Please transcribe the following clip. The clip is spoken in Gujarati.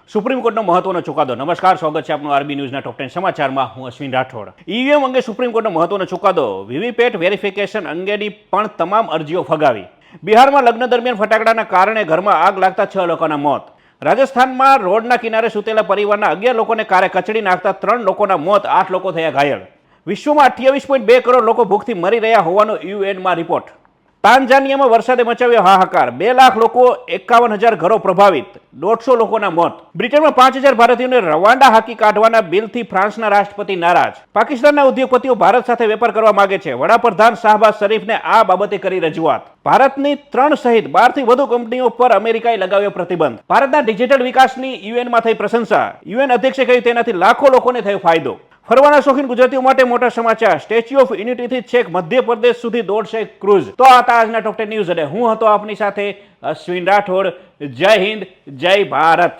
સુપ્રીમ કોર્ટનો મહત્વનો ચુકાદો. નમસ્કાર, સ્વાગત છે આપનું આરબી ન્યૂઝના ટોપ 10 સમાચારમાં. હું અશ્વિન રાઠોડ. ઈવીએમ અંગે સુપ્રીમ કોર્ટનો મહત્વનો ચુકાદો. વીવીપેટ વેરિફિકેશન અંગેની પણ તમામ અરજીઓ ફગાવી. બિહારમાં લગ્ન દરમિયાન ફટાકડાના કારણે ઘરમાં આગ લાગતા 6 લોકોના મોત. રાજસ્થાનમાં રોડના કિનારે સૂતેલા પરિવારના 11 લોકોને કારે કચડી નાખતા 3 લોકોના મોત, 8 લોકો થયા ઘાયલ. વિશ્વમાં 28.2 કરોડ લોકો ભૂખથી મરી રહ્યા હોવાનો યુએનમાં રિપોર્ટ. તાંજાનિયામાં વરસાદે મચાવ્યો હાહાકાર. 2 લાખ લોકો, 51,000 ઘરો પ્રભાવિત, 150 લોકોના મોત. બ્રિટનમાં 5,000 ભારતીયોને રવાંડા હાકી કાઢવાના બિલથી ફ્રાન્સના રાષ્ટ્રપતિ નારાજ. પાકિસ્તાનના ઉદ્યોગપતિઓ ભારત સાથે વેપાર કરવા માંગે છે. વડાપ્રધાન શાહબાઝ શરીફને આ બાબતે કરી રજૂઆત. ભારતની 3 સહિત 12 થી વધુ કંપનીઓ પર અમેરિકાએ લગાવ્યો પ્રતિબંધ. ભારતના ડિજિટલ વિકાસની યુએનમાં થઈ પ્રશંસા. યુએન અધ્યક્ષે કહ્યું તેનાથી લાખો લોકોને થયો ફાયદો. ફરવાના શોખીન ગુજરાતીઓ માટે મોટા સમાચાર. સ્ટેચ્યુ ઓફ યુનિટીથી છેક મધ્યપ્રદેશ સુધી દોડશે ક્રૂઝ. તો આ હતા આજના ટોપ 10 ન્યૂઝ અને હું હતો આપની સાથે અશ્વિન રાઠોડ. જય હિન્દ, જય ભારત.